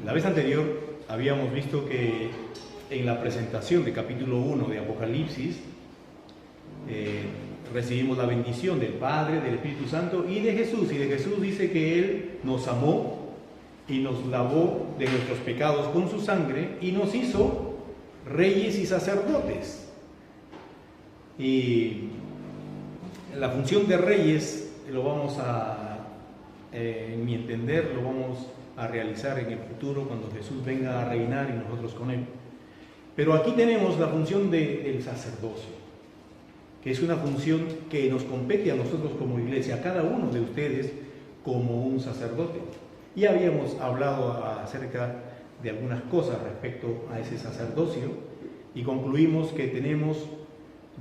La vez anterior habíamos visto que en la presentación de capítulo 1 de Apocalipsis recibimos la bendición del Padre, del Espíritu Santo y de Jesús. Y de Jesús dice que Él nos amó y nos lavó de nuestros pecados con su sangre y nos hizo reyes y sacerdotes. Y la función de reyes lo vamos en mi entender, lo vamos a realizar en el futuro cuando Jesús venga a reinar y nosotros con Él. Pero aquí tenemos la función del sacerdocio, que es una función que nos compete a nosotros como iglesia, a cada uno de ustedes como un sacerdote. Y habíamos hablado acerca de algunas cosas respecto a ese sacerdocio y concluimos que tenemos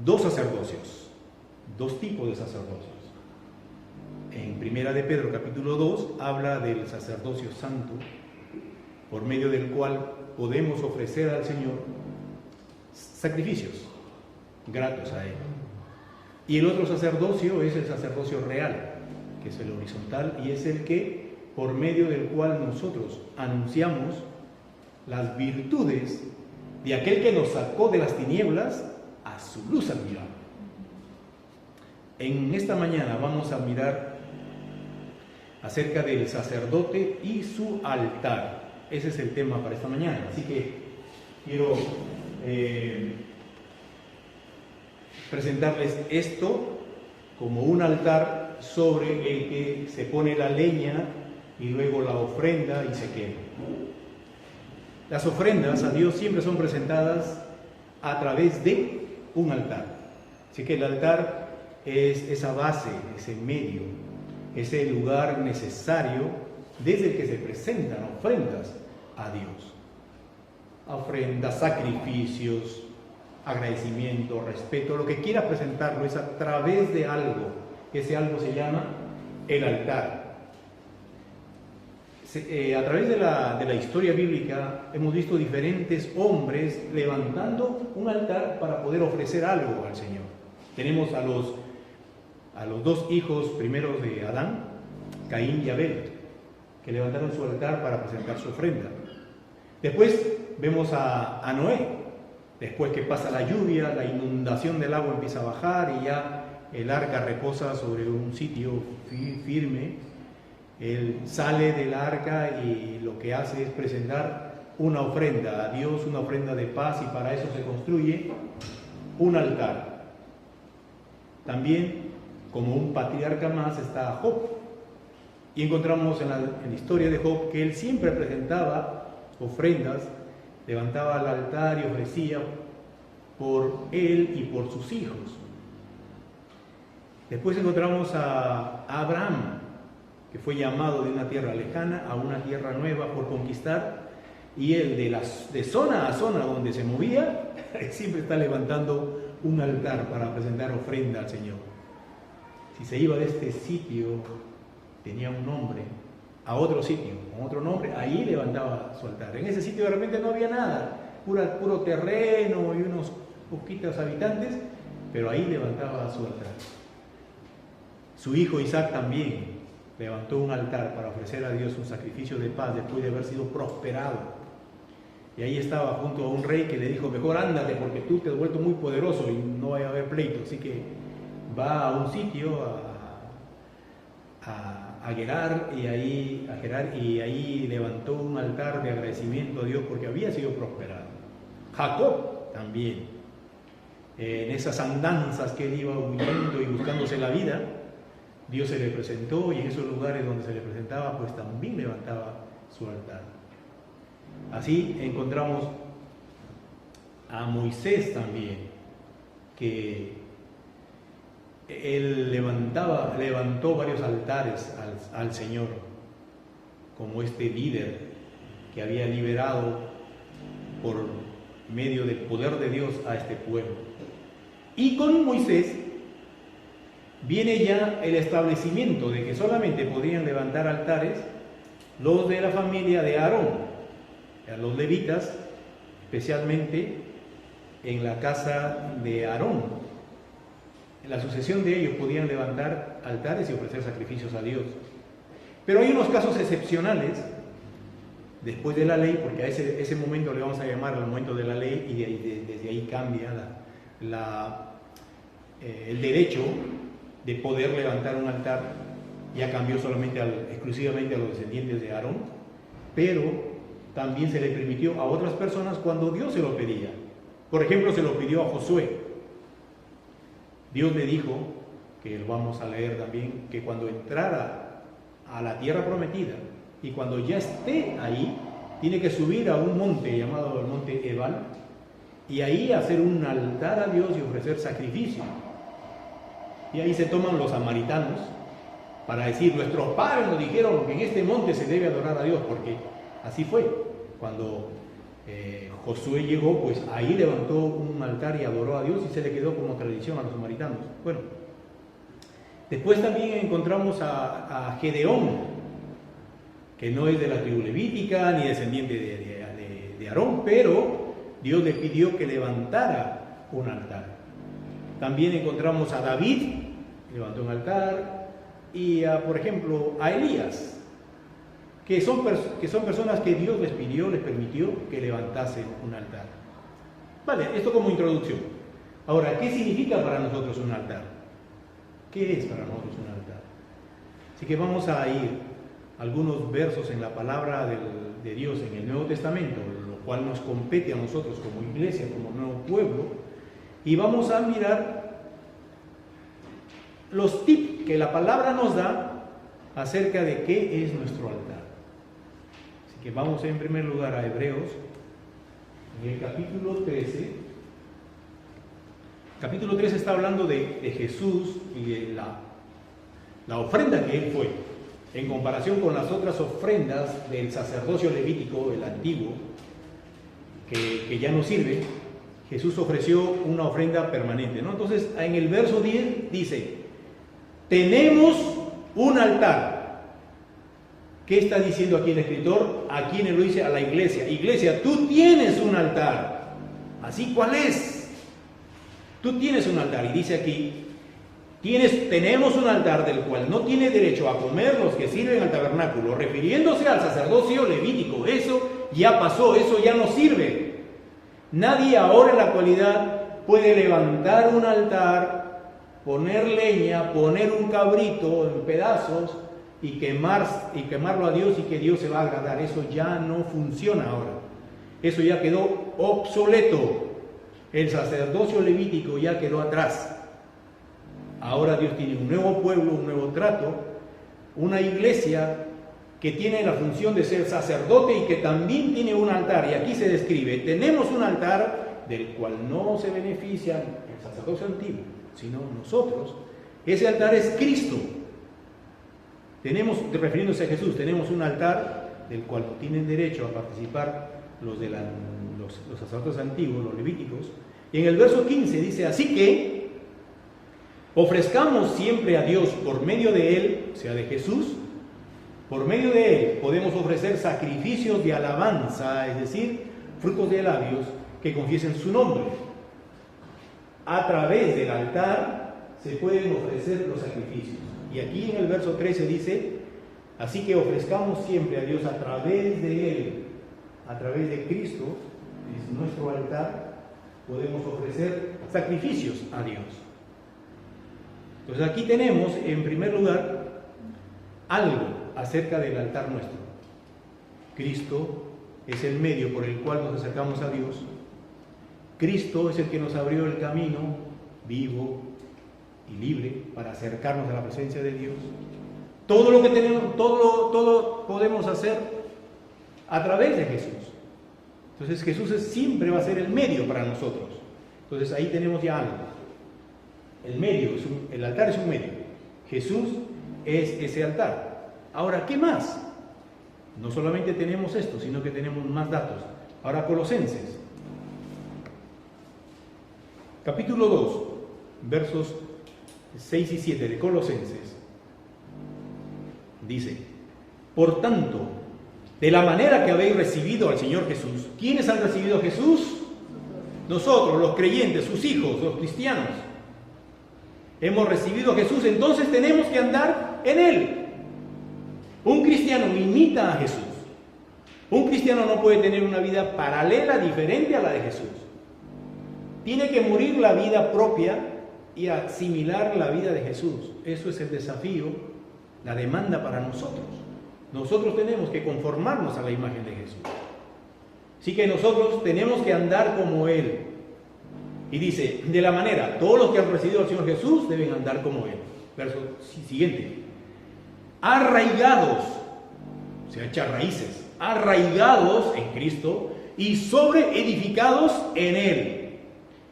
dos sacerdocios, dos tipos de sacerdocios. En Primera de Pedro capítulo 2 habla del sacerdocio santo, por medio del cual podemos ofrecer al Señor sacrificios gratos a Él. Y el otro sacerdocio es el sacerdocio real, que es el horizontal, y es el que, por medio del cual nosotros anunciamos las virtudes de aquel que nos sacó de las tinieblas a su luz admirable. En esta mañana vamos a mirar acerca del sacerdote y su altar. Ese es el tema para esta mañana. Así que quiero presentarles esto como un altar sobre el que se pone la leña y luego la ofrenda y se quema. Las ofrendas a Dios siempre son presentadas a través de un altar. Así que el altar es esa base, ese medio, ese lugar necesario desde el que se presentan ofrendas a Dios. Ofrendas, sacrificios, agradecimiento, respeto, lo que quiera presentarlo es a través de algo. Ese algo se llama el altar. A través de la historia bíblica hemos visto diferentes hombres levantando un altar para poder ofrecer algo al Señor. Tenemos a los dos hijos primeros de Adán, Caín y Abel, que levantaron su altar para presentar su ofrenda. Después vemos a Noé, después que pasa la lluvia, la inundación del agua empieza a bajar y ya el arca reposa sobre un sitio firme. Él sale del arca y lo que hace es presentar una ofrenda a Dios, una ofrenda de paz, y para eso se construye un altar. También, como un patriarca más, está Job. Y encontramos en la historia de Job que él siempre presentaba ofrendas, levantaba el altar y ofrecía por él y por sus hijos. Después encontramos a Abraham, que fue llamado de una tierra lejana a una tierra nueva por conquistar, y él de zona a zona donde se movía, siempre está levantando un altar para presentar ofrenda al Señor. Si se iba de este sitio, tenía un nombre, a otro sitio, con otro nombre, ahí levantaba su altar. En ese sitio de repente no había nada, puro terreno y unos poquitos habitantes, pero ahí levantaba su altar. Su hijo Isaac también levantó un altar para ofrecer a Dios un sacrificio de paz después de haber sido prosperado. Y ahí estaba junto a un rey que le dijo: mejor ándate porque tú te has vuelto muy poderoso y no va a haber pleito. Así que va a un sitio a Gerar y ahí levantó un altar de agradecimiento a Dios porque había sido prosperado. Jacob también, en esas andanzas que él iba huyendo y buscándose la vida, Dios se le presentó, y en esos lugares donde se le presentaba, pues también levantaba su altar. Así encontramos a Moisés también, que él levantó varios altares al Señor, como este líder que había liberado por medio del poder de Dios a este pueblo. Y con Moisés viene ya el establecimiento de que solamente podían levantar altares los de la familia de Aarón, los levitas, especialmente en la casa de Aarón. En la sucesión de ellos podían levantar altares y ofrecer sacrificios a Dios. Pero hay unos casos excepcionales después de la ley, porque a ese momento le vamos a llamar el momento de la ley, y desde ahí cambia el derecho de poder levantar un altar, ya cambió solamente exclusivamente a los descendientes de Aarón, pero también se le permitió a otras personas cuando Dios se lo pedía. Por ejemplo, se lo pidió a Josué. Dios le dijo, que lo vamos a leer también, que cuando entrara a la tierra prometida y cuando ya esté ahí, tiene que subir a un monte llamado el monte Ebal y ahí hacer un altar a Dios y ofrecer sacrificio. Y ahí se toman los samaritanos para decir, nuestros padres nos dijeron que en este monte se debe adorar a Dios, porque así fue. Cuando Josué llegó, pues ahí levantó un altar y adoró a Dios y se le quedó como tradición a los samaritanos. Bueno, después también encontramos a Gedeón, que no es de la tribu levítica ni descendiente de Aarón, pero Dios le pidió que levantara un altar. También encontramos a David, que levantó un altar, y por ejemplo a Elías, que son personas que Dios les permitió que levantasen un altar. Vale, esto como introducción. Ahora, ¿qué significa para nosotros un altar? ¿Qué es para nosotros un altar? Así que vamos a ir a algunos versos en la palabra de Dios en el Nuevo Testamento, lo cual nos compete a nosotros como iglesia, como nuevo pueblo, y vamos a mirar los tips que la palabra nos da acerca de qué es nuestro altar. Así que vamos en primer lugar a Hebreos, en el capítulo 13. Capítulo 13 está hablando de Jesús y de la ofrenda que Él fue, en comparación con las otras ofrendas del sacerdocio levítico, el antiguo, que ya no sirve. Jesús ofreció una ofrenda permanente, ¿no? Entonces, en el verso 10 dice, tenemos un altar. ¿Qué está diciendo aquí el escritor? ¿A quién lo dice? A la iglesia. Iglesia, tú tienes un altar. ¿Así cuál es? Tú tienes un altar. Y dice aquí, tenemos un altar del cual no tiene derecho a comer los que sirven al tabernáculo, refiriéndose al sacerdocio levítico. Eso ya pasó, eso ya no sirve. Nadie ahora en la actualidad puede levantar un altar, poner leña, poner un cabrito en pedazos y quemarlo a Dios y que Dios se va a agradar. Eso ya no funciona ahora. Eso ya quedó obsoleto. El sacerdocio levítico ya quedó atrás. Ahora Dios tiene un nuevo pueblo, un nuevo trato, una iglesia que tiene la función de ser sacerdote y que también tiene un altar. Y aquí se describe, tenemos un altar del cual no se beneficia el sacerdocio antiguo, sino nosotros. Ese altar es Cristo. Refiriéndose a Jesús, tenemos un altar del cual no tienen derecho a participar los sacerdotes antiguos, los levíticos. Y en el verso 15 dice, así que ofrezcamos siempre a Dios por medio de Él, o sea, de Jesús. Por medio de Él podemos ofrecer sacrificios de alabanza, es decir, frutos de labios que confiesen su nombre. A través del altar se pueden ofrecer los sacrificios. Y aquí en el verso 13 dice, así que ofrezcamos siempre a Dios a través de Él, a través de Cristo, es nuestro altar, podemos ofrecer sacrificios a Dios. Entonces aquí tenemos, en primer lugar, algo acerca del altar nuestro. Cristo es el medio por el cual nos acercamos a Dios. Cristo es el que nos abrió el camino vivo y libre para acercarnos a la presencia de Dios. Todo lo que tenemos, todo podemos hacer a través de Jesús. Entonces Jesús siempre va a ser el medio para nosotros. Entonces ahí tenemos ya algo. El altar es un medio. Jesús es ese altar. Ahora, ¿qué más? No solamente tenemos esto, sino que tenemos más datos. Ahora Colosenses, capítulo 2, versos 6 y 7 de Colosenses. Dice, por tanto, de la manera que habéis recibido al Señor Jesús. ¿Quiénes han recibido a Jesús? Nosotros, los creyentes, sus hijos, los cristianos. Hemos recibido a Jesús, entonces tenemos que andar en Él. Un cristiano imita a Jesús. Un cristiano no puede tener una vida paralela, diferente a la de Jesús. Tiene que morir la vida propia y asimilar la vida de Jesús. Eso es el desafío, la demanda para nosotros. Nosotros tenemos que conformarnos a la imagen de Jesús. Así que nosotros tenemos que andar como Él. Y dice, de la manera, todos los que han recibido al Señor Jesús deben andar como Él. Verso siguiente. Arraigados, se ha hecho raíces, arraigados en Cristo y sobreedificados en Él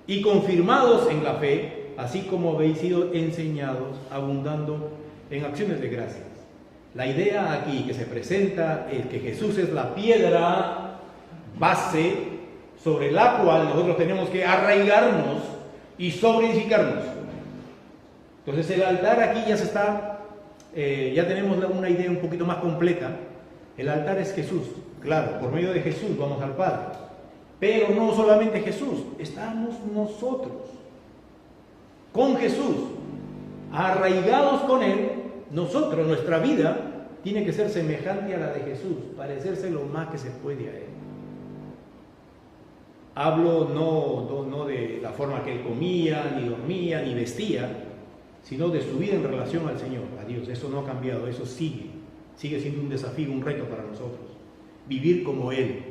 y confirmados en la fe, así como habéis sido enseñados, abundando en acciones de gracias. La idea aquí que se presenta es que Jesús es la piedra base sobre la cual nosotros tenemos que arraigarnos y sobreedificarnos. Entonces el altar aquí ya se está, ya tenemos una idea un poquito más completa. El altar es Jesús, claro, por medio de Jesús vamos al Padre. Pero no solamente Jesús, estamos nosotros con Jesús, arraigados con Él. Nosotros, nuestra vida tiene que ser semejante a la de Jesús, parecerse lo más que se puede a Él. Hablo no de la forma que Él comía, ni dormía, ni vestía, sino de su vida en relación al Señor, a Dios. Eso no ha cambiado, eso sigue siendo un desafío, un reto para nosotros, vivir como Él.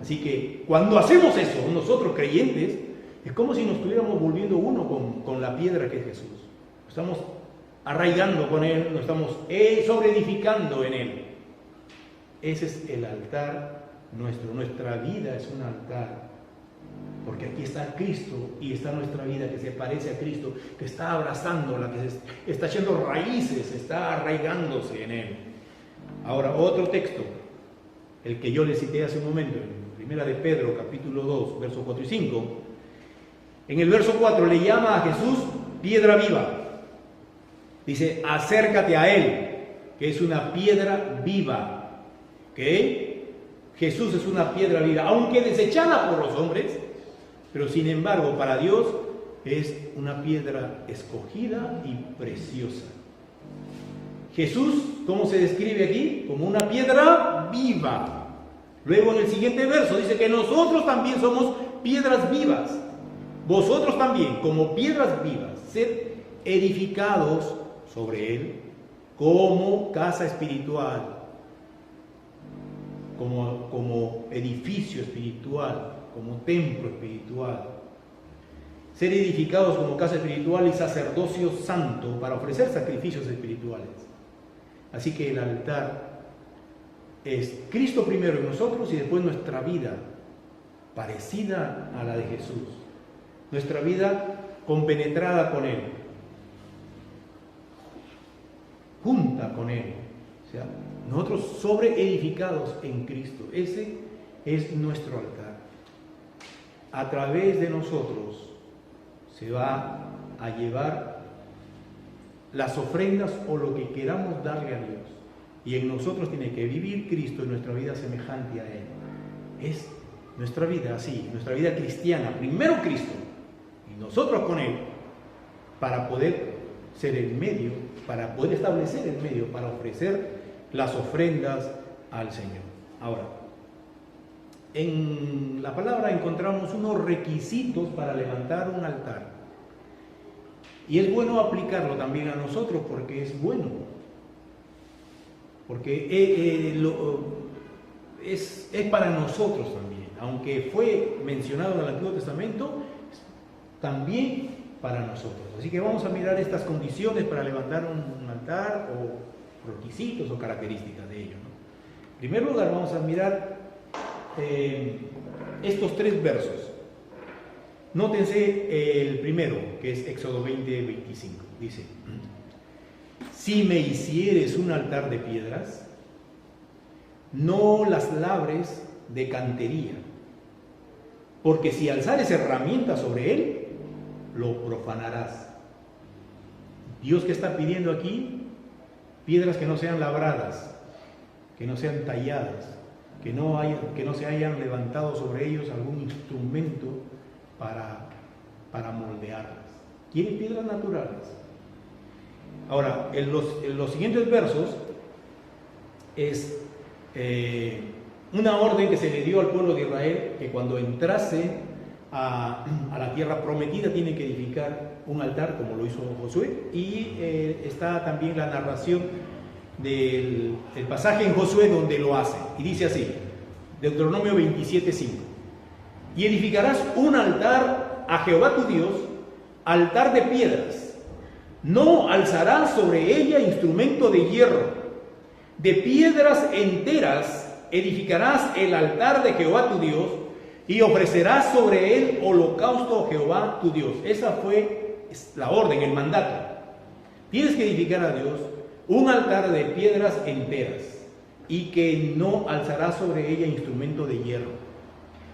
Así que cuando hacemos eso, nosotros creyentes, es como si nos estuviéramos volviendo uno con la piedra que es Jesús. Estamos arraigando con Él, nos estamos sobreedificando en Él. Ese es el altar nuestro. Nuestra vida es un altar, porque aquí está Cristo y está nuestra vida que se parece a Cristo, que está abrazándola, que está echando raíces, está arraigándose en Él. Ahora, otro texto, el que yo le cité hace un momento, en Primera de Pedro, capítulo 2, versos 4 y 5. En el verso 4 le llama a Jesús piedra viva. Dice, acércate a Él, que es una piedra viva. ¿Ok? Jesús es una piedra viva, aunque desechada por los hombres, pero sin embargo para Dios es una piedra escogida y preciosa. Jesús, ¿cómo se describe aquí? Como una piedra viva. Luego en el siguiente verso dice que nosotros también somos piedras vivas. Vosotros también, como piedras vivas, sed edificados sobre Él como casa espiritual, como edificio espiritual, como templo espiritual. Ser edificados como casa espiritual y sacerdocio santo para ofrecer sacrificios espirituales. Así que el altar es Cristo primero en nosotros y después nuestra vida parecida a la de Jesús. Nuestra vida compenetrada con Él, junta con Él. O sea, nosotros sobreedificados en Cristo. Ese es nuestro altar. A través de nosotros se va a llevar las ofrendas o lo que queramos darle a Dios. Y en nosotros tiene que vivir Cristo en nuestra vida semejante a Él. Es nuestra vida así, nuestra vida cristiana. Primero Cristo y nosotros con Él, para poder ser el medio, para poder establecer el medio, para ofrecer las ofrendas al Señor. Ahora, en la palabra encontramos unos requisitos para levantar un altar. Y es bueno aplicarlo también a nosotros porque es bueno. Porque es para nosotros también. Aunque fue mencionado en el Antiguo Testamento, también para nosotros. Así que vamos a mirar estas condiciones para levantar un altar, o requisitos o características de ello, ¿no? En primer lugar, vamos a mirar estos tres versos. Nótense el primero, que es Éxodo 20:25. Dice: si me hicieres un altar de piedras, no las labres de cantería, porque si alzares herramientas sobre él, lo profanarás. Dios, que está pidiendo aquí, piedras que no sean labradas, que no sean talladas, que no se hayan levantado sobre ellos algún instrumento para moldearlas. Quieren piedras naturales. Ahora, en los siguientes versos es una orden que se le dio al pueblo de Israel, que cuando entrase a la tierra prometida tiene que edificar un altar, como lo hizo Josué. Y está también la narración del pasaje en Josué donde lo hace, y dice así, Deuteronomio 27:5: y edificarás un altar a Jehová tu Dios, altar de piedras, no alzarás sobre ella instrumento de hierro, de piedras enteras edificarás el altar de Jehová tu Dios, y ofrecerás sobre él holocausto a Jehová tu Dios. Esa fue la orden, el mandato. Tienes que edificar a Dios un altar de piedras enteras, y que no alzarás sobre ella instrumento de hierro.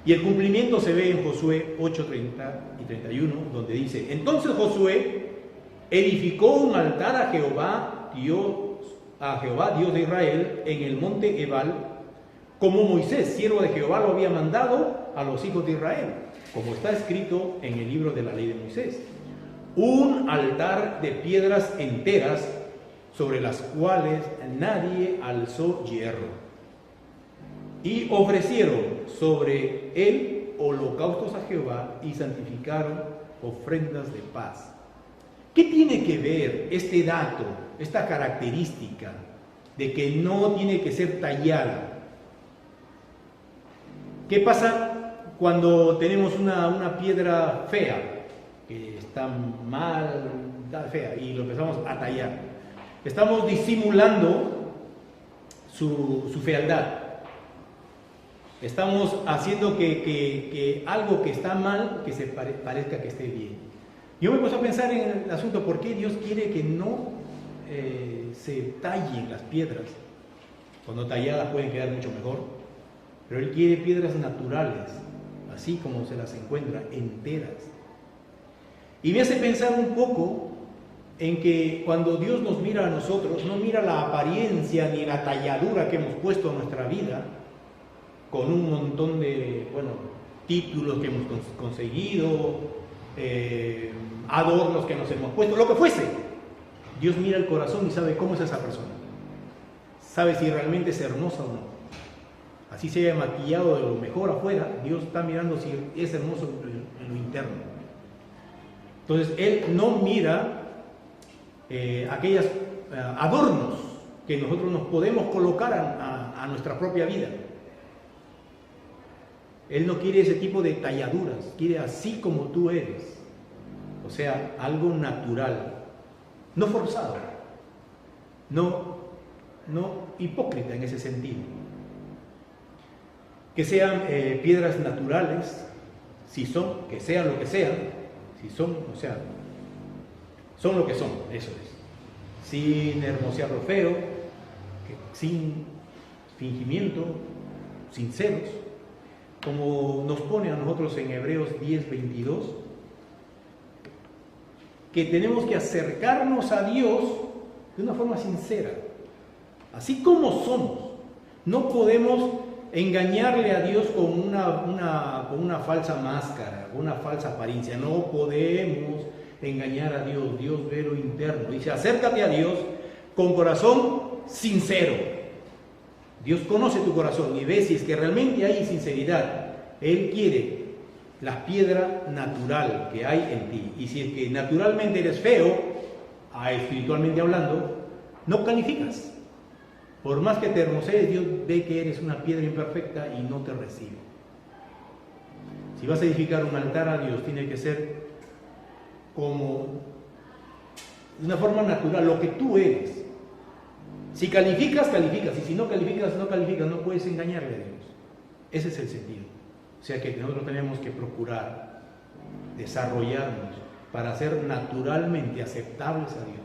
Y el cumplimiento se ve en Josué 8:30 y 31, donde dice: entonces Josué edificó un altar a Jehová Dios de Israel, en el monte Ebal, como Moisés, siervo de Jehová, lo había mandado a los hijos de Israel, como está escrito en el libro de la ley de Moisés. Un altar de piedras enteras, sobre las cuales nadie alzó hierro. Y ofrecieron sobre él holocaustos a Jehová, y santificaron ofrendas de paz. ¿Qué tiene que ver este dato, esta característica de que no tiene que ser tallada? ¿Qué pasa cuando tenemos una piedra fea, que está mal, está fea, y lo empezamos a tallar? Estamos disimulando su fealdad. Estamos haciendo que algo que está mal, que se parezca que esté bien. Yo me puse a pensar en el asunto: ¿por qué Dios quiere que no se tallen las piedras? Cuando talladas pueden quedar mucho mejor, pero Él quiere piedras naturales, así como se las encuentra, enteras. Y me hace pensar un poco en que cuando Dios nos mira a nosotros, no mira la apariencia ni la talladura que hemos puesto en nuestra vida, con un montón de, títulos que hemos conseguido, adornos que nos hemos puesto, lo que fuese. Dios mira el corazón y sabe cómo es esa persona. Sabe si realmente es hermosa o no. Así se haya maquillado de lo mejor afuera, Dios está mirando si es hermoso en lo interno. Entonces, Él no mira aquellos adornos que nosotros nos podemos colocar a nuestra propia vida. Él no quiere ese tipo de talladuras, quiere así como tú eres. O sea, algo natural, no forzado, no hipócrita en ese sentido. Que sean piedras naturales, si son, que sean lo que sean, si son, o sea, son lo que son, eso es. Sin hermosear lo feo, sin fingimiento, sinceros, como nos pone a nosotros en Hebreos 10:22, que tenemos que acercarnos a Dios de una forma sincera, así como somos. No podemos engañarle a Dios con una falsa máscara, una falsa apariencia. No podemos engañar a Dios. Dios ve lo interno. Dice: acércate a Dios con corazón sincero. Dios conoce tu corazón y ve si es que realmente hay sinceridad. Él quiere la piedra natural que hay en ti. Y si es que naturalmente eres feo, espiritualmente hablando, no calificas. Por más que te hermosees, Dios ve que eres una piedra imperfecta y no te recibe. Si vas a edificar un altar a Dios, tiene que ser como de una forma natural, lo que tú eres. Si calificas, calificas, y si no calificas, no calificas, no puedes engañarle a Dios. Ese es el sentido. O sea que nosotros tenemos que procurar desarrollarnos para ser naturalmente aceptables a Dios.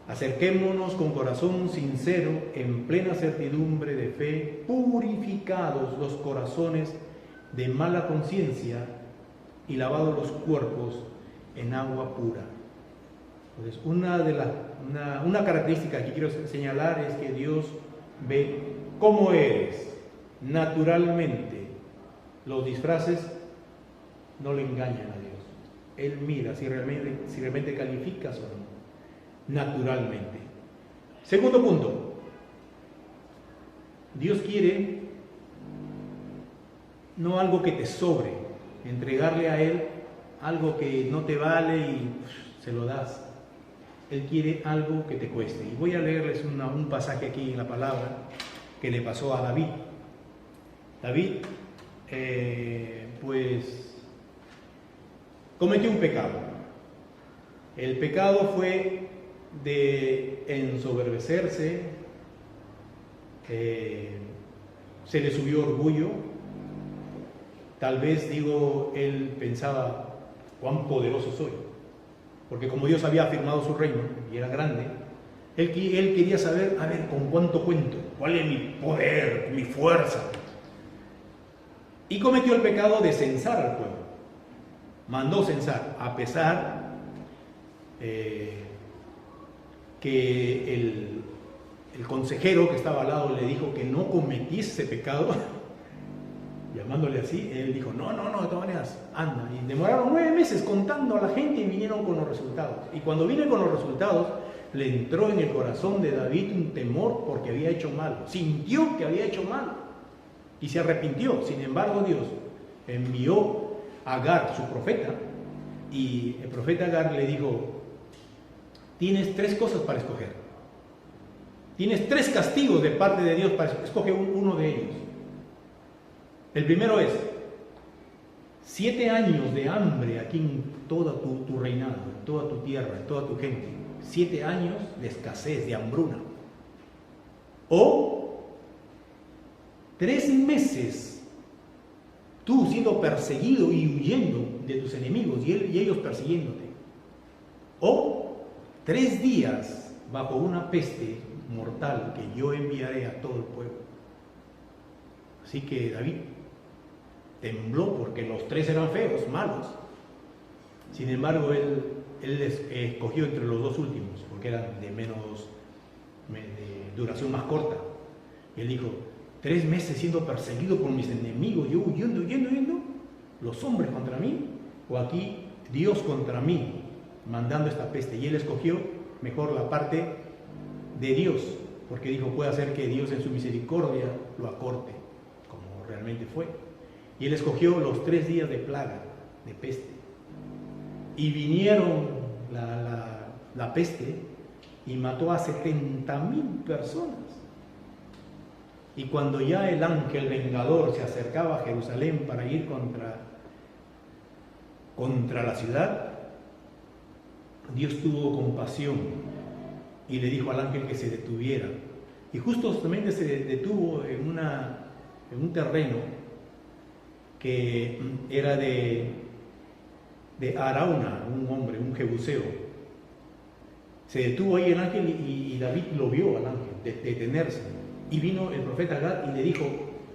Acerquémonos con corazón sincero, en plena certidumbre de fe, purificados los corazones de mala conciencia y lavados los cuerpos en agua pura. Entonces, una característica que quiero señalar es que Dios ve cómo eres naturalmente. Los disfraces no le engañan a Dios. Él mira si realmente calificas o no, naturalmente. Segundo punto, Dios quiere no algo que te sobre, entregarle a Él algo que no te vale y se lo das. Él quiere algo que te cueste. Y voy a leerles un pasaje aquí en la palabra que le pasó a David. David, pues, cometió un pecado. El pecado fue de ensoberbecerse, se le subió orgullo. Tal vez, él pensaba, cuán poderoso soy. Porque como Dios había afirmado su reino y era grande, él quería saber, a ver, ¿con cuánto cuento? ¿Cuál es mi poder, mi fuerza? Y cometió el pecado de censar al pueblo. Mandó censar, a pesar que el consejero que estaba al lado le dijo que no cometiese pecado, llamándole así. Él dijo, no, de todas maneras, anda. Y demoraron 9 meses contando a la gente y vinieron con los resultados. Y cuando vine con los resultados, le entró en el corazón de David un temor porque había hecho mal. Sintió que había hecho mal y se arrepintió. Sin embargo, Dios envió a Agar, su profeta, y el profeta Agar le dijo, tienes 3 cosas para escoger. Tienes 3 castigos de parte de Dios para escoger uno de ellos. El primero es 7 años de hambre aquí en todo tu reinado, en toda tu tierra, en toda tu gente. 7 años de escasez, de hambruna. O 3 meses tú siendo perseguido y huyendo de tus enemigos y ellos persiguiéndote. O 3 días bajo una peste mortal que yo enviaré a todo el pueblo. Así que David tembló porque los 3 eran feos, malos. Sin embargo, él escogió entre los 2 últimos, porque eran de duración más corta. Y él dijo, 3 meses siendo perseguido por mis enemigos, yo huyendo, los hombres contra mí, o aquí Dios contra mí, mandando esta peste. Y él escogió mejor la parte de Dios, porque dijo, puede hacer que Dios en su misericordia lo acorte, como realmente fue. Y él escogió los 3 días de plaga, de peste. Y vinieron la peste y mató a 70,000 personas. Y cuando ya el ángel vengador se acercaba a Jerusalén para ir contra la ciudad, Dios tuvo compasión y le dijo al ángel que se detuviera. Y justamente se detuvo en un terreno que era de Arauna, un hombre, un jebuseo. Se detuvo ahí el ángel y David lo vio al ángel detenerse. Y vino el profeta Gad y le dijo,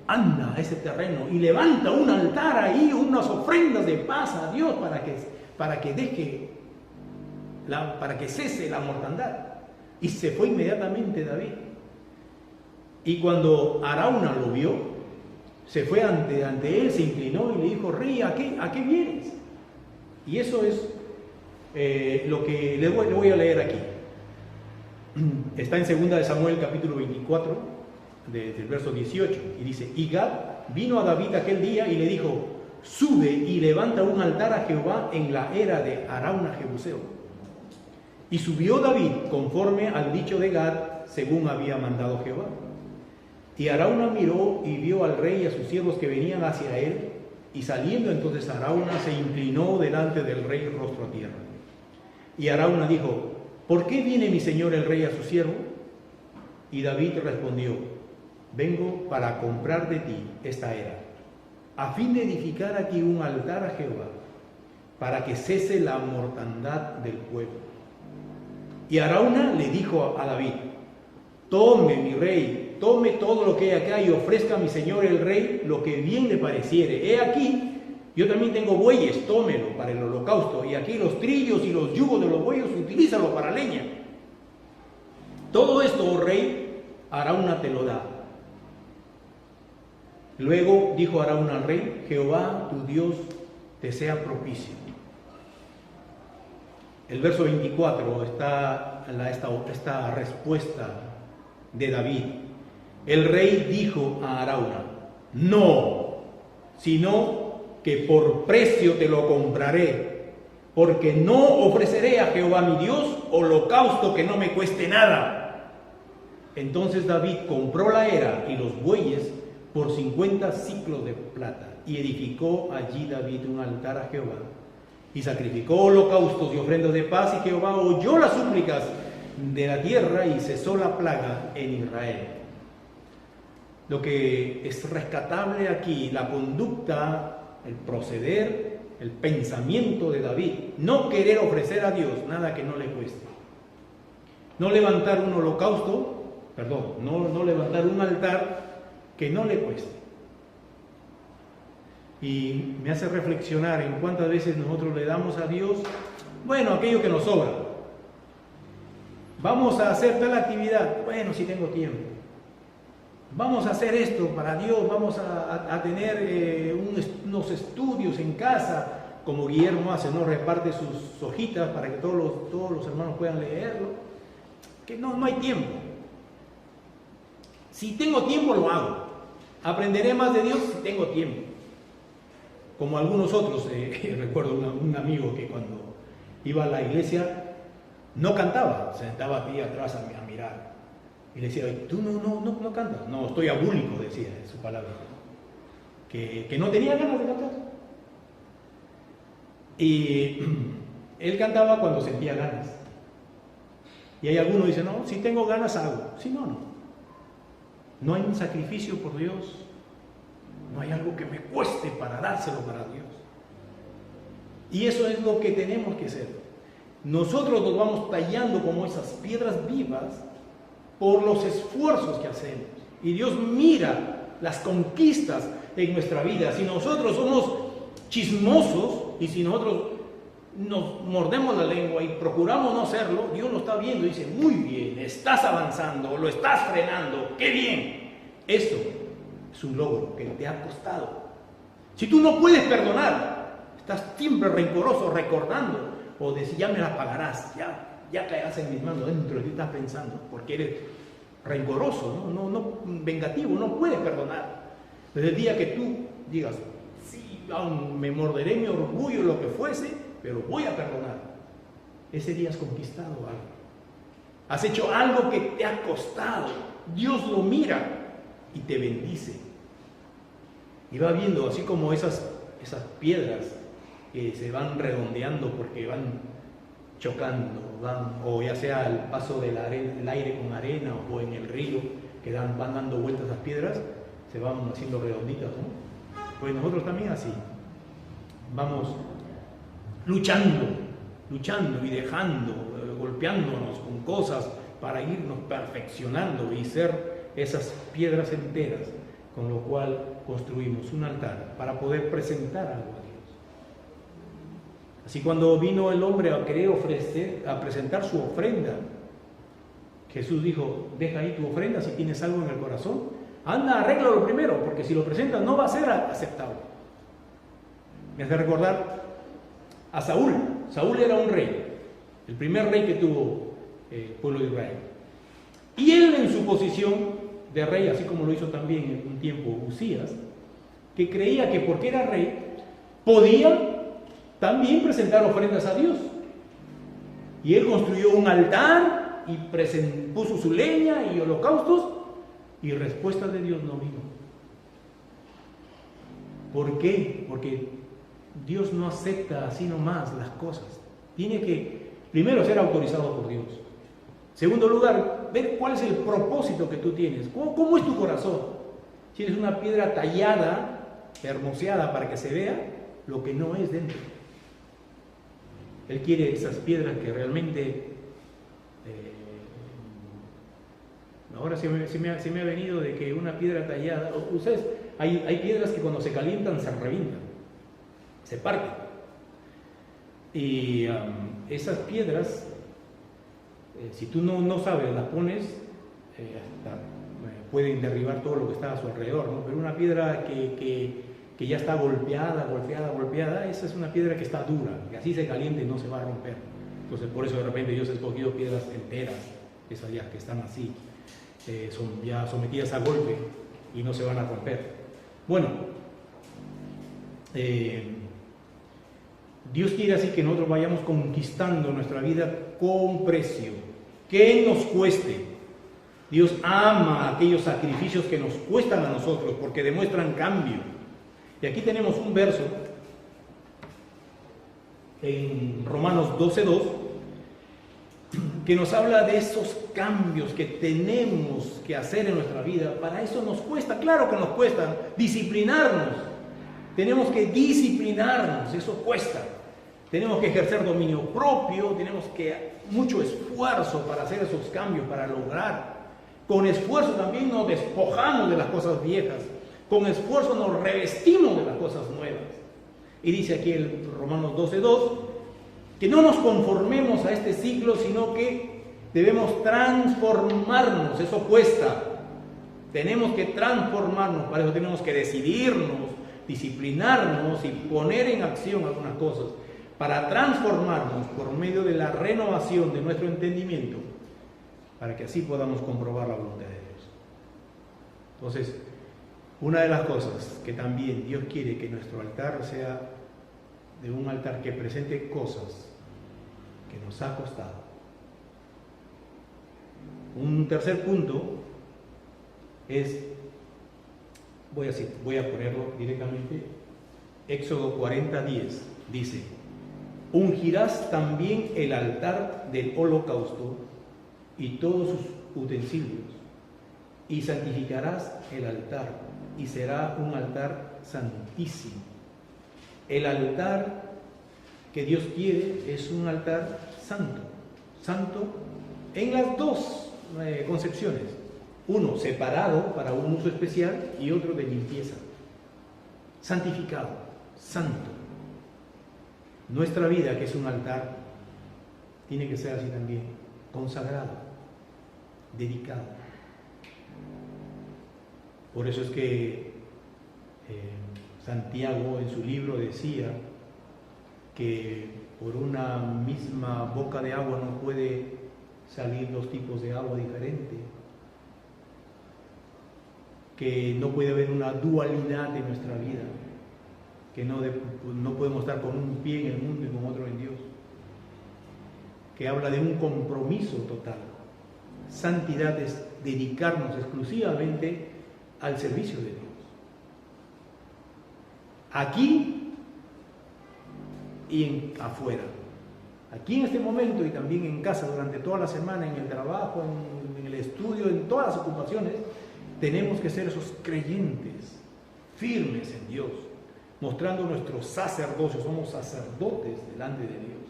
anda a ese terreno y levanta un altar ahí, unas ofrendas de paz a Dios para que cese la mortandad. Y se fue inmediatamente David. Y cuando Arauna lo vio, se fue ante él, se inclinó y le dijo, rey, ¿a qué vienes? Y eso es lo que le voy a leer aquí. Está en 2 de Samuel capítulo 24, desde el verso 18, y dice, y Gad vino a David aquel día y le dijo, sube y levanta un altar a Jehová en la era de Arauna Jebuseo. Y subió David conforme al dicho de Gad, según había mandado Jehová. Y Arauna miró y vio al rey y a sus siervos que venían hacia él, y saliendo entonces Arauna se inclinó delante del rey rostro a tierra. Y Arauna dijo, ¿por qué viene mi señor el rey a su siervo? Y David respondió, vengo para comprar de ti esta era, a fin de edificar aquí un altar a Jehová, para que cese la mortandad del pueblo. Y Arauna le dijo a David, tome mi rey, tome todo lo que hay acá y ofrezca a mi señor el rey lo que bien le pareciere. He aquí, yo también tengo bueyes, tómelo para el holocausto, y aquí los trillos y los yugos de los bueyes, utilízalo para leña. Todo esto, oh rey, Arauna te lo da. Luego dijo Arauna al rey, Jehová tu Dios te sea propicio. El verso 24 está esta respuesta de David. el rey dijo a Arauna: no, sino que por precio te lo compraré, porque no ofreceré a Jehová mi Dios holocausto que no me cueste nada. Entonces David compró la era y los bueyes por 50 siclos de plata, y edificó allí David un altar a Jehová, y sacrificó holocaustos y ofrendas de paz, y Jehová oyó las súplicas de la tierra y cesó la plaga en Israel. Lo que es rescatable aquí, la conducta, el proceder, el pensamiento de David: no querer ofrecer a Dios nada que no le cueste, no levantar un holocausto, no levantar un altar que no le cueste. Y me hace reflexionar en cuántas veces nosotros le damos a Dios, bueno, aquello que nos sobra. Vamos a hacer tal actividad, bueno, si tengo tiempo. Vamos a hacer esto para Dios, vamos a tener unos estudios en casa, como Guillermo hace, ¿no? Reparte sus hojitas para que todos los hermanos puedan leerlo. Que no hay tiempo. Si tengo tiempo lo hago. Aprenderé más de Dios si tengo tiempo. Como algunos otros, recuerdo un amigo que cuando iba a la iglesia no cantaba, se sentaba aquí atrás a mirar. Y le decía: tú no cantas. No, estoy abúlico, decía en su palabra. Que no tenía ganas de cantar. Y él cantaba cuando sentía ganas. Y hay algunos que dicen: no, si tengo ganas hago. Si no, no. No hay un sacrificio por Dios. No hay algo que me cueste para dárselo para Dios. Y eso es lo que tenemos que hacer. Nosotros nos vamos tallando como esas piedras vivas por los esfuerzos que hacemos. Y Dios mira las conquistas en nuestra vida. Si nosotros somos chismosos y si nosotros nos mordemos la lengua y procuramos no hacerlo, Dios lo está viendo y dice: muy bien, estás avanzando, lo estás frenando, qué bien. Eso es un logro que te ha costado. Si tú no puedes perdonar, estás siempre rencoroso, recordando, o decir: ya me la pagarás, ya caerás en mis manos, dentro de ti estás pensando, porque eres rencoroso, no vengativo, no puedes perdonar. Desde el día que tú digas: sí, aún me morderé mi orgullo, lo que fuese, pero voy a perdonar, ese día has conquistado algo. Has hecho algo que te ha costado. Dios lo mira y te bendice. Y va viendo, así como esas piedras que se van redondeando porque van chocando, o ya sea el paso del aire con arena, o en el río, que van dando vueltas las piedras, se van haciendo redonditas, ¿no? Pues nosotros también así vamos luchando y dejando, golpeándonos con cosas para irnos perfeccionando y ser esas piedras enteras, con lo cual construimos un altar para poder presentar algo a Dios. Así, cuando vino el hombre a querer a presentar su ofrenda, Jesús dijo: deja ahí tu ofrenda, si tienes algo en el corazón, anda, arréglalo primero, porque si lo presentas no va a ser aceptado. Me hace recordar a Saúl. Saúl era un rey, el primer rey que tuvo el pueblo de Israel. Y él, en su posición de rey, así como lo hizo también en un tiempo Usías, que creía que porque era rey podía también presentar ofrendas a Dios. Y él construyó un altar y puso su leña y holocaustos, y respuesta de Dios no vino. ¿Por qué? Porque Dios no acepta así nomás las cosas. Tiene que primero ser autorizado por Dios. Segundo lugar, ver cuál es el propósito que tú tienes. ¿Cómo es tu corazón? Si eres una piedra tallada, hermoseada para que se vea lo que no es dentro. Él quiere esas piedras que realmente... ahora se me ha venido de que una piedra tallada... Ustedes, hay piedras que cuando se calientan se revientan, se parten. Y esas piedras... si tú no sabes, las pones, pueden derribar todo lo que está a su alrededor, ¿no? Pero una piedra que ya está golpeada, esa es una piedra que está dura, que así se caliente y no se va a romper. Entonces, por eso de repente Dios ha escogido piedras enteras, esas ya que están así. son ya sometidas a golpe y no se van a romper. Bueno, Dios quiere así que nosotros vayamos conquistando nuestra vida con precio, que nos cueste. Dios ama aquellos sacrificios que nos cuestan a nosotros porque demuestran cambio. Y aquí tenemos un verso en Romanos 12:2 que nos habla de esos cambios que tenemos que hacer en nuestra vida. Para eso nos cuesta, claro que nos cuesta disciplinarnos. Tenemos que disciplinarnos, eso cuesta. Tenemos que ejercer dominio propio, tenemos que mucho esfuerzo para hacer esos cambios, para lograr. Con esfuerzo también nos despojamos de las cosas viejas, con esfuerzo nos revestimos de las cosas nuevas. Y dice aquí el Romanos 12:2 que no nos conformemos a este siglo, sino que debemos transformarnos. Eso cuesta. Tenemos que transformarnos, para eso tenemos que decidirnos, disciplinarnos y poner en acción algunas cosas para transformarnos por medio de la renovación de nuestro entendimiento, para que así podamos comprobar la voluntad de Dios. Entonces, una de las cosas que también Dios quiere que nuestro altar sea de un altar que presente cosas que nos ha costado. Un tercer punto es, voy a ponerlo directamente, Éxodo 40:10 dice: ungirás también el altar del holocausto y todos sus utensilios, y santificarás el altar, y será un altar santísimo. El altar que Dios quiere es un altar santo, santo en las dos concepciones. Uno separado para un uso especial y otro de limpieza. Santificado, santo. Nuestra vida, que es un altar, tiene que ser así también, consagrado, dedicado. Por eso es que Santiago en su libro decía que por una misma boca de agua no puede salir dos tipos de agua diferentes, que no puede haber una dualidad en nuestra vida, que no podemos estar con un pie en el mundo y con otro en Dios, que habla de un compromiso total. Santidad es dedicarnos exclusivamente al servicio de Dios, aquí y afuera, aquí en este momento y también en casa durante toda la semana, en el trabajo, en el estudio, en todas las ocupaciones. Tenemos que ser esos creyentes firmes en Dios, mostrando nuestro sacerdocio. Somos sacerdotes delante de Dios.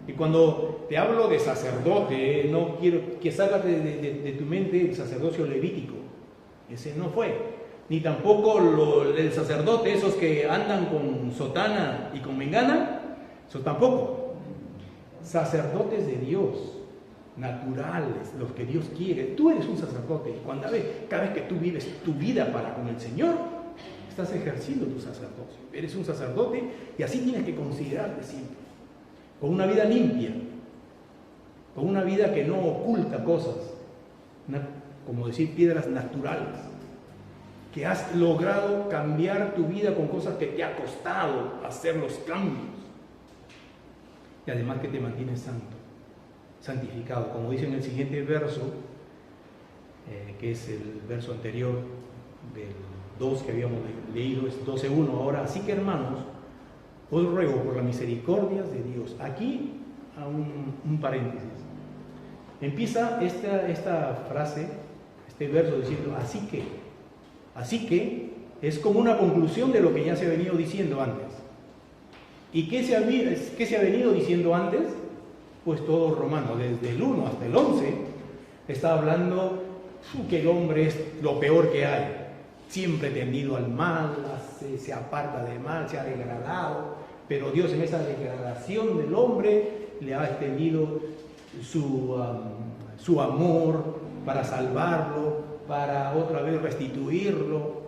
Y cuando te hablo de sacerdote, no quiero que salgas de tu mente el sacerdocio levítico. Ese no fue. Ni tampoco el sacerdote, esos que andan con sotana y con mengana, eso tampoco. Sacerdotes de Dios, naturales, los que Dios quiere. Tú eres un sacerdote y cada vez que tú vives tu vida para con el Señor, estás ejerciendo tu sacerdocio. Eres un sacerdote y así tienes que considerarte siempre. Con una vida limpia, con una vida que no oculta cosas, como decir, piedras naturales, que has logrado cambiar tu vida con cosas que te ha costado hacer los cambios, y además que te mantienes santo, santificado, como dice en el siguiente verso, que es el verso anterior del 2 que habíamos leído, es 12:1 ahora. Así que, hermanos, os ruego por las misericordias de Dios. Aquí a un paréntesis. Empieza esta frase, este verso diciendo así que. Así que es como una conclusión de lo que ya se ha venido diciendo antes. ¿Y qué se ha venido diciendo antes? Pues todo Romano, desde el 1 hasta el 11, está hablando que el hombre es lo peor que hay. Siempre tendido al mal, se aparta del mal, se ha degradado, pero Dios en esa degradación del hombre le ha extendido su amor para salvarlo, para otra vez restituirlo,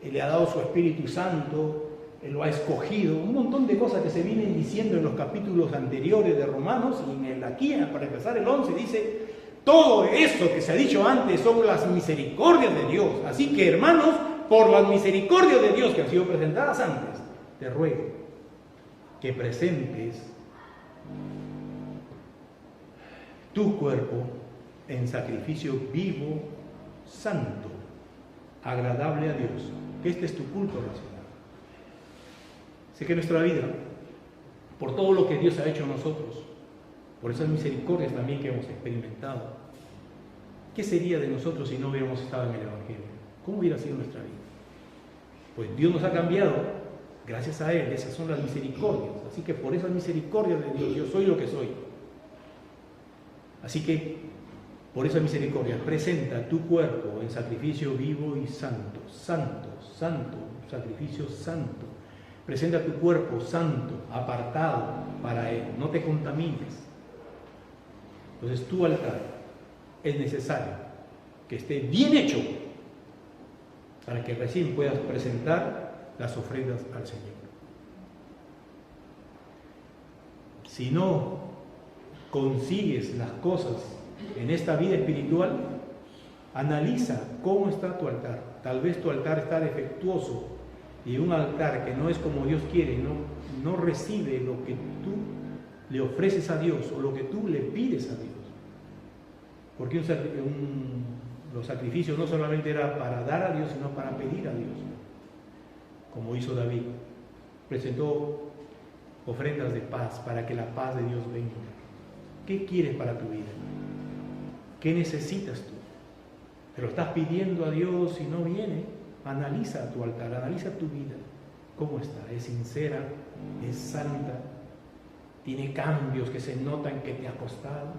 le ha dado su Espíritu Santo, lo ha escogido, un montón de cosas que se vienen diciendo en los capítulos anteriores de Romanos, y aquí, para empezar el 11, dice, Todo eso que se ha dicho antes son las misericordias de Dios. Así que, hermanos, por las misericordias de Dios que han sido presentadas antes, te ruego que presentes tu cuerpo en sacrificio vivo, santo, agradable a Dios. Que este es tu culto racional. Sé que nuestra vida, por todo lo que Dios ha hecho a nosotros, por esas misericordias también que hemos experimentado, ¿qué sería de nosotros si no hubiéramos estado en el Evangelio? ¿Cómo hubiera sido nuestra vida? Pues Dios nos ha cambiado, gracias a Él. Esas son las misericordias. Así que por esas misericordias de Dios, yo soy lo que soy. Así que, por esa misericordia, presenta tu cuerpo en sacrificio vivo y santo, santo, santo, sacrificio santo. Presenta tu cuerpo santo, apartado para Él. No te contamines. Entonces tu altar es necesario que esté bien hecho para que recién puedas presentar las ofrendas al Señor. Si no consigues las cosas en esta vida espiritual, analiza cómo está tu altar. Tal vez tu altar está defectuoso y un altar que no es como Dios quiere, no recibe lo que tú le ofreces a Dios o lo que tú le pides a Dios. Porque los sacrificios no solamente era para dar a Dios, sino para pedir a Dios. Como hizo David. Presentó ofrendas de paz para que la paz de Dios venga. ¿Qué quieres para tu vida? ¿Qué necesitas tú? ¿Te lo estás pidiendo a Dios y no viene? Analiza tu altar, analiza tu vida. ¿Cómo está? ¿Es sincera? ¿Es santa? ¿Tiene cambios que se notan que te ha costado?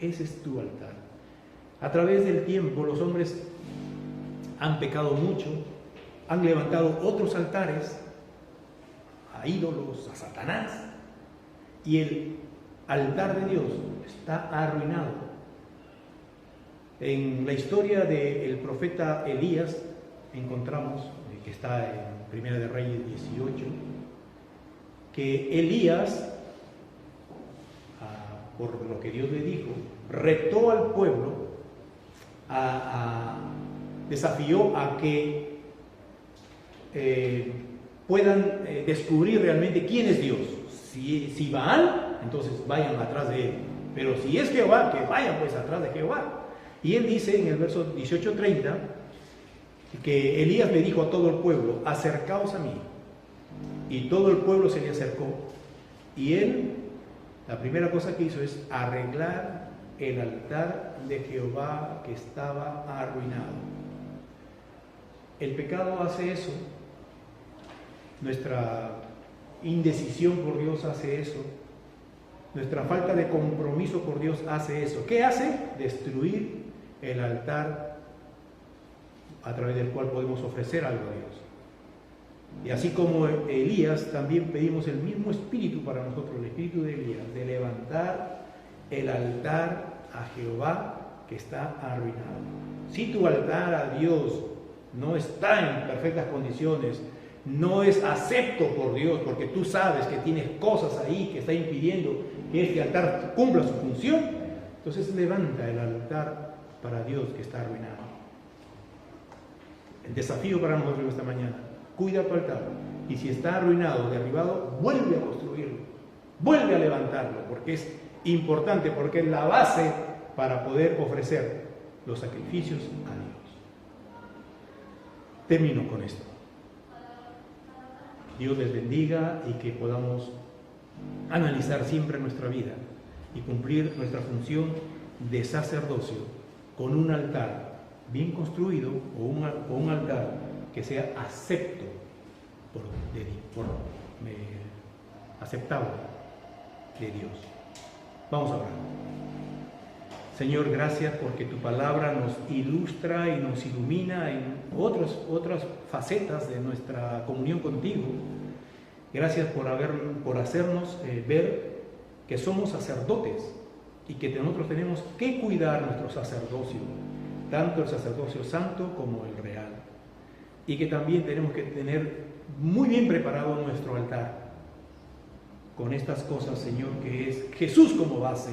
Ese es tu altar. A través del tiempo los hombres han pecado mucho, han levantado otros altares a ídolos, a Satanás, y el altar de Dios está arruinado. En la historia del profeta Elías encontramos, que está en Primera de Reyes 18, que Elías, por lo que Dios le dijo, retó al pueblo, desafió a que puedan descubrir realmente quién es Dios. Si Baal, entonces vayan atrás de él. Pero si es Jehová, que vayan pues atrás de Jehová. Y él dice en el verso 18:30 que Elías le dijo a todo el pueblo: acercaos a mí. Y todo el pueblo se le acercó. Y él, la primera cosa que hizo es arreglar el altar de Jehová que estaba arruinado. El pecado hace eso. Nuestra indecisión por Dios hace eso. Nuestra falta de compromiso por Dios hace eso. ¿Qué hace? Destruir el altar a través del cual podemos ofrecer algo a Dios. Y así como Elías, también pedimos el mismo espíritu para nosotros, el espíritu de Elías, de levantar el altar a Jehová que está arruinado. Si tu altar a Dios no está en perfectas condiciones, no es acepto por Dios, porque tú sabes que tienes cosas ahí que está impidiendo que este altar cumpla su función, entonces levanta el altar para Dios que está arruinado. El desafío para nosotros esta mañana: cuida tu altar, y si está arruinado, derribado, vuelve a construirlo, vuelve a levantarlo, porque es importante, porque es la base para poder ofrecer los sacrificios a Dios. Termino con esto. Dios les bendiga y que podamos analizar siempre nuestra vida y cumplir nuestra función de sacerdocio con un altar bien construido o un altar que sea acepto aceptable de Dios. Vamos a orar. Señor, gracias porque tu palabra nos ilustra y nos ilumina en otras facetas de nuestra comunión contigo. Gracias por hacernos ver que somos sacerdotes y que nosotros tenemos que cuidar nuestro sacerdocio, tanto el sacerdocio santo como el real. Y que también tenemos que tener muy bien preparado nuestro altar con estas cosas, Señor, que es Jesús como base,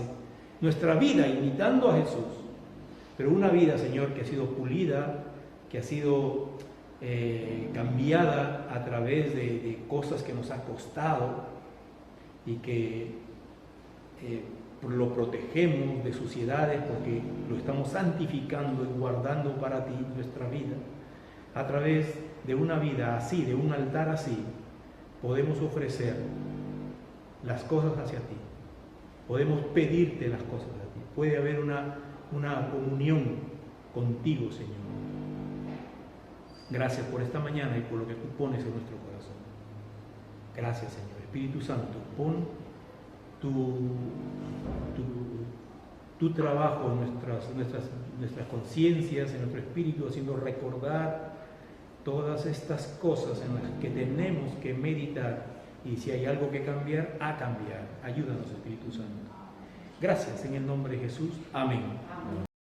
nuestra vida imitando a Jesús, pero una vida, Señor, que ha sido pulida, que ha sido cambiada a través de cosas que nos ha costado y que lo protegemos de suciedades porque lo estamos santificando y guardando para ti nuestra vida. A través de una vida así, de un altar así, podemos ofrecer las cosas hacia ti, podemos pedirte las cosas a ti, puede haber una comunión contigo, Señor. Gracias por esta mañana y por lo que tú pones en nuestro corazón. Gracias, Señor. Espíritu Santo, pon tu trabajo en nuestras conciencias, en nuestro espíritu, haciendo recordar todas estas cosas en las que tenemos que meditar, y si hay algo que cambiar, a cambiar. Ayúdanos, Espíritu Santo. Gracias en el nombre de Jesús. Amén.